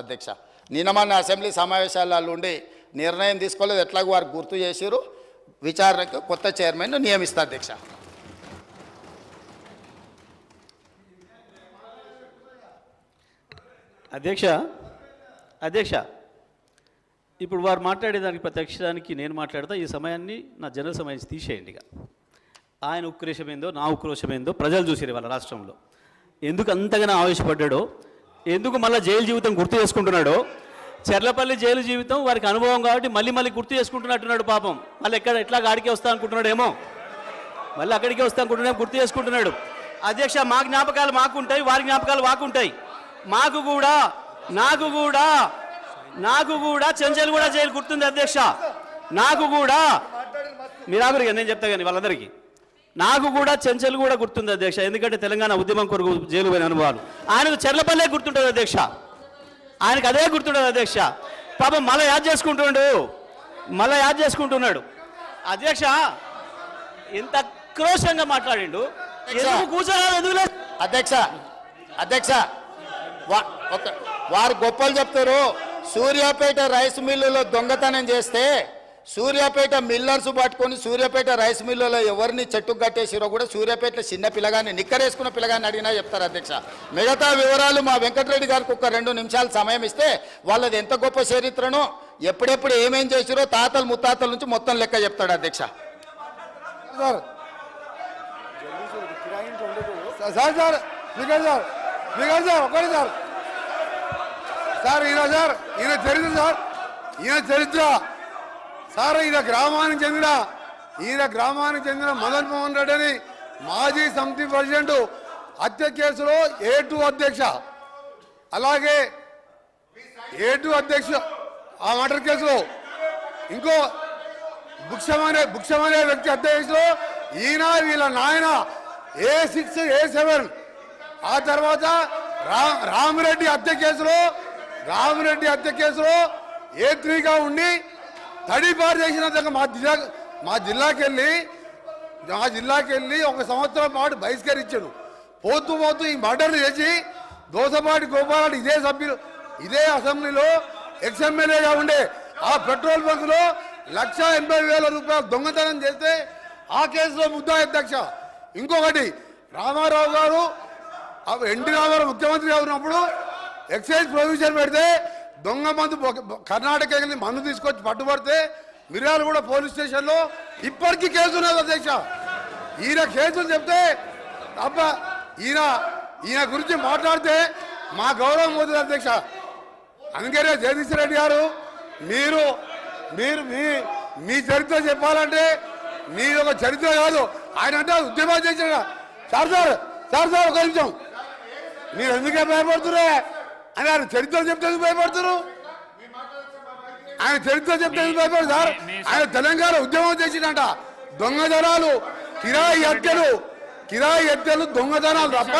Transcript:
అధ్యక్ష నిన్న మన అసెంబ్లీ సమావేశాలలో ఉండి నిర్ణయం తీసుకోలేదు ఎట్లాగో వారు గుర్తు చేసిరు విచారణకు కొత్త చైర్మన్ నియమిస్తా అధ్యక్ష అధ్యక్ష అధ్యక్ష ఇప్పుడు వారు మాట్లాడేదానికి ప్రత్యక్షానికి నేను మాట్లాడతా ఈ సమయాన్ని నా జనరల్ సమయం తీసేయండి ఇక ఆయన ఉక్రోషమేందో నా ఉక్రోషమేందో ప్రజలు చూసిరు వాళ్ళ రాష్ట్రంలో ఎందుకు అంతగానో ఆవేశపడ్డాడో ఎందుకు మళ్ళీ జైలు జీవితం గుర్తు చేసుకుంటున్నాడో చెర్లపల్లి జైలు జీవితం వారికి అనుభవం కాబట్టి మళ్ళీ మళ్ళీ గుర్తు చేసుకుంటున్నట్టున్నాడు పాపం మళ్ళీ ఎట్లా ఆడికే వస్తా అనుకుంటున్నాడేమో మళ్ళీ అక్కడికే వస్తా అనుకుంటున్నాడు గుర్తు చేసుకుంటున్నాడు అధ్యక్ష మా జ్ఞాపకాలు మాకుంటాయి వారి జ్ఞాపకాలు మాకుంటాయి నాకు కూడా చెంచల్గూడ జైలు గుర్తుంది అధ్యక్ష నాకు కూడా మీరాగురిగా నేను చెప్తా కానీ వాళ్ళందరికీ నాకు కూడా చెంచల్గూడ గుర్తుంది అధ్యక్ష ఎందుకంటే తెలంగాణ ఉద్యమం కొరకు జైలు పోయిన అనుభవాలు ఆయనకు చెర్లపల్లె గుర్తుంటుంది అధ్యక్ష ఆయనకు అదే గుర్తుంటుంది అధ్యక్ష పాపం మళ్ళీ యాద్ చేసుకుంటున్నాడు అధ్యక్ష ఎంత క్రోషంగా మాట్లాడిండు కూర్చోలేదు అధ్యక్ష అధ్యక్ష వారు గొప్పలు చెప్తారు సూర్యాపేట రైస్ మిల్లులో దొంగతనం చేస్తే సూర్యాపేట మిల్లర్స్ పట్టుకొని సూర్యాపేట రైస్ మిల్లులో ఎవరిని చెట్టుకు కట్టేసిరో కూడా సూర్యాపేటలో చిన్న పిల్లగాన్ని నిక్కరేసుకున్న పిల్లగాన్ని అడిగినా చెప్తారు అధ్యక్ష మిగతా వివరాలు మా వెంకటరెడ్డి గారికి ఒక 2 నిమిషాలు సమయం ఇస్తే వాళ్ళది ఎంత గొప్ప చరిత్రనో ఎప్పుడెప్పుడు ఏమేం చేసిరో తాతలు ముత్తాతల నుంచి మొత్తం లెక్క చెప్తాడు అధ్యక్ష ఈయన చరిత్ర సార్ ఈయన గ్రామానికి చెందిన మదన్ మోహన్ రెడ్డి అని మాజీ సమితి ప్రెసిడెంట్ హత్య కేసులో A2 అధ్యక్ష అలాగే A2 అధ్యక్ష ఆ మర్డర్ కేసులో ఇంకో భుక్షమనే వ్యక్తి హత్య కేసులో ఈయన వీళ్ళ నాయన A6 A7 ఆ తర్వాత రామిరెడ్డి హత్య కేసులో A3గా ఉండి తడిపారు చేసిన మా జిల్లాకి వెళ్ళి 1 సంవత్సరం పాటు బహిష్కరించాడు పోతూ ఈ మర్డర్లు చేసి దోసపాటి గోపాల్ ఇదే అసెంబ్లీలో ఎక్స్ఎమ్మెల్యేగా ఉండే ఆ పెట్రోల్ బంకులో 1,80,000 రూపాయలు దొంగతనం చేస్తే ఆ కేసులో ముద్దాయి అధ్యక్ష ఇంకొకటి రామారావు గారు ఎన్టీ రామారావు ముఖ్యమంత్రిగా ఉన్నప్పుడు ఎక్సైజ్ ప్రొవిజన్ పెడితే దొంగ మందు కర్ణాటక వెళ్ళి మందు తీసుకొచ్చి పట్టుబడితే మిర్యాలగూడ పోలీస్ స్టేషన్లో ఇప్పటికీ కేసు ఉన్నది అధ్యక్ష ఈయన కేసులు చెప్తే అబ్బా ఈయన గురించి మాట్లాడితే మా గౌరవం పోతుంది అధ్యక్ష అందుకనే జగదీష్ రెడ్డి గారు మీరు మీ చరిత్ర చెప్పాలంటే మీ ఒక చరిత్ర కాదు ఆయన అంటే ఉద్యమాలు చేసిన సార్ ఒక నిమిషం మీరు ఎందుకే భయపడుతురే అని ఆయన చరిత్ర చెప్తే భయపడుతున్నారు ఆయన చరిత్ర చెప్తే భయపడదు సార్ ఆయన తెలంగాణ ఉద్యమం చేసిందంట దొంగతనాలు కిరాయి హత్యలు దొంగతనాలు తప్ప